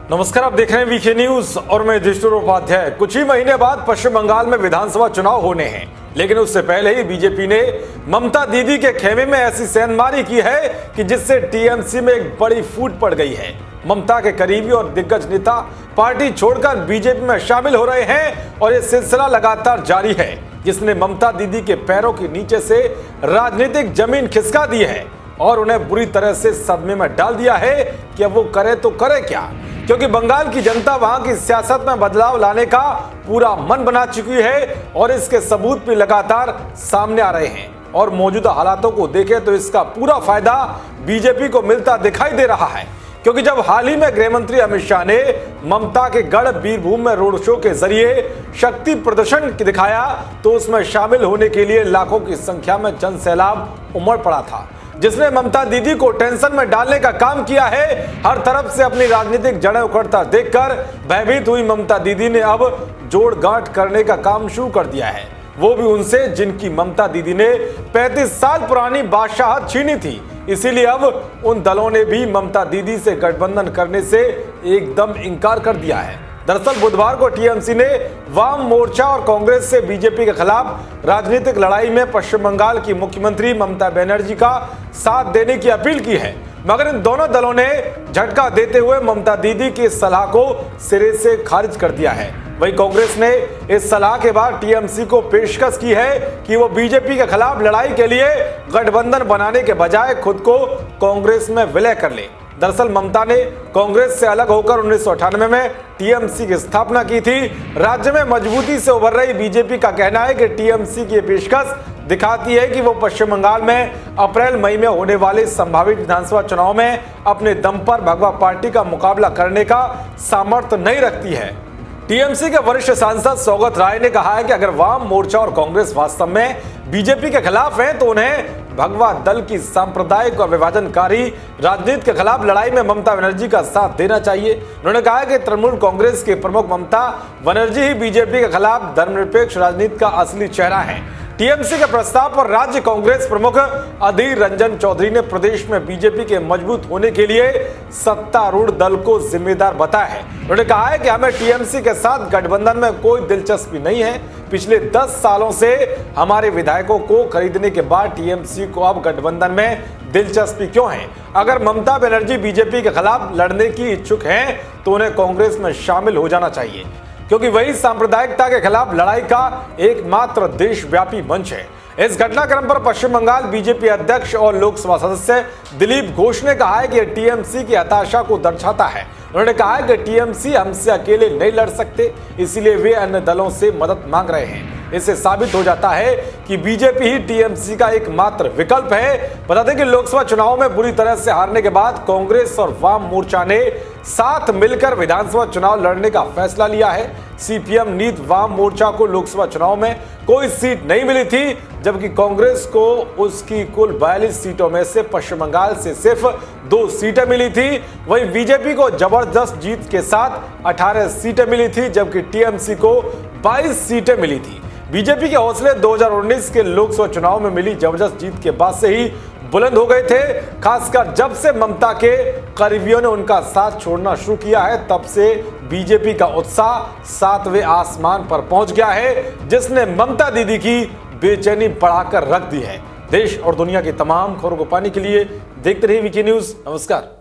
नमस्कार, आप देख रहे हैं वीके न्यूज और मैं युधिष्ठिर उपाध्याय। कुछ ही महीने बाद पश्चिम बंगाल में विधानसभा चुनाव होने हैं, लेकिन उससे पहले ही बीजेपी ने ममता दीदी के खेमे में ऐसी सेंधमारी की है कि जिससे टीएमसी में एक बड़ी फूट पड़ गई है। ममता के करीबी और दिग्गज नेता पार्टी छोड़कर बीजेपी में शामिल हो रहे हैं और ये सिलसिला लगातार जारी है, जिसने ममता दीदी के पैरों के नीचे से राजनीतिक जमीन खिसका दी है और उन्हें बुरी तरह से सदमे में डाल दिया है कि अब वो करे तो करे क्या, क्योंकि बंगाल की जनता वहां की सियासत में बदलाव लाने का पूरा मन बना चुकी है और इसके सबूत भी लगातार सामने आ रहे हैं। और मौजूदा हालातों को देखें तो इसका पूरा फायदा बीजेपी को मिलता दिखाई दे रहा है, क्योंकि जब हाल ही में गृह मंत्री अमित शाह ने ममता के गढ़ बीरभूम में रोड शो के जरिए शक्ति प्रदर्शन दिखाया तो उसमें शामिल होने के लिए लाखों की संख्या में जन सैलाब उमड़ पड़ा था, जिसने ममता दीदी को टेंशन में डालने का काम किया है। हर तरफ से अपनी राजनीतिक जड़ें उखड़ता देखकर भयभीत हुई ममता दीदी ने अब जोड़ गांठ करने का काम शुरू कर दिया है, वो भी उनसे जिनकी ममता दीदी ने 35 साल पुरानी बादशाहत छीनी थी। इसीलिए अब उन दलों ने भी ममता दीदी से गठबंधन करने से एकदम इनकार कर दिया है। दरअसल बुधवार को टीएमसी ने वाम मोर्चा और कांग्रेस से बीजेपी के खिलाफ राजनीतिक लड़ाई में पश्चिम बंगाल की मुख्यमंत्री ममता बनर्जी का साथ देने की अपील की है, मगर इन दोनों दलों ने झटका देते हुए ममता दीदी की इस सलाह को सिरे से खारिज कर दिया है। वहीं कांग्रेस ने इस सलाह के बाद टीएमसी को पेशकश की है कि वो बीजेपी के खिलाफ लड़ाई के लिए गठबंधन बनाने के बजाय खुद को कांग्रेस में विलय कर ले। दरअसल ममता ने कांग्रेस से अलग होकर 1998 में टीएमसी की स्थापना की थी। राज्य में मजबूती से उभर रही बीजेपी का कहना है कि टीएमसी की पेशकश दिखाती है कि वो पश्चिम बंगाल में अप्रैल मई में होने वाले संभावित विधानसभा चुनाव में अपने दम पर भगवा पार्टी का मुकाबला करने का सामर्थ्य नहीं रखती है। टीएमसी के वरिष्ठ सांसद सौगत राय ने कहा है कि अगर वाम मोर्चा और कांग्रेस वास्तव में बीजेपी के खिलाफ हैं तो उन्हें भगवा दल की सांप्रदायिक और विभाजनकारी राजनीति के खिलाफ लड़ाई में ममता बनर्जी का साथ देना चाहिए। उन्होंने कहा कि तृणमूल कांग्रेस के प्रमुख ममता बनर्जी ही बीजेपी के खिलाफ धर्मनिरपेक्ष राजनीति का असली चेहरा है। टीएमसी के प्रस्ताव पर राज्य कांग्रेस प्रमुख अधीर रंजन चौधरी ने प्रदेश में बीजेपी के मजबूत होने के लिए सत्तारूढ़ दल को जिम्मेदार बताया है। उन्होंने कहा है कि हमें टीएमसी के साथ गठबंधन में कोई दिलचस्पी नहीं है। पिछले 10 सालों से हमारे विधायकों को खरीदने के बाद टीएमसी को अब गठबंधन में दिलचस्पी क्यों है? अगर ममता बनर्जी बीजेपी के खिलाफ लड़ने की इच्छुक हैं तो उन्हें कांग्रेस में शामिल हो जाना चाहिए, क्योंकि वही सांप्रदायिकता के खिलाफ लड़ाई का एकमात्र देशव्यापी मंच है। इस घटनाक्रम पर पश्चिम बंगाल बीजेपी अध्यक्ष और लोकसभा सदस्य दिलीप घोष ने कहा है कि टीएमसी की हताशा को दर्शाता है। उन्होंने कहा है कि टीएमसी हमसे अकेले नहीं लड़ सकते, इसलिए वे अन्य दलों से मदद मांग रहे हैं। इससे साबित हो जाता है कि बीजेपी ही टीएमसी का एकमात्र विकल्प है। बता दें कि लोकसभा चुनाव में बुरी तरह से हारने के बाद कांग्रेस और वाम मोर्चा ने साथ मिलकर विधानसभा चुनाव लड़ने का फैसला लिया है। सीपीएम नीत वाम मोर्चा को लोकसभा चुनाव में कोई सीट नहीं मिली थी, जबकि कांग्रेस को उसकी कुल 42 सीटों में से पश्चिम बंगाल से सिर्फ 2 सीटें मिली थी। वहीं बीजेपी को जबरदस्त जीत के साथ 18 सीटें मिली थी, जबकि टीएमसी को 22 सीटें मिली थी। बीजेपी के हौसले 2019 के लोकसभा चुनाव में मिली जबरदस्त जीत के बाद से ही बुलंद हो गए थे। खासकर जब से ममता के करीबियों ने उनका साथ छोड़ना शुरू किया है, तब से बीजेपी का उत्साह 7वें आसमान पर पहुंच गया है, जिसने ममता दीदी की बेचैनी बढ़ाकर रख दी है। देश और दुनिया की तमाम खबरों को पाने के लिए देखते रहिए वीके न्यूज। नमस्कार।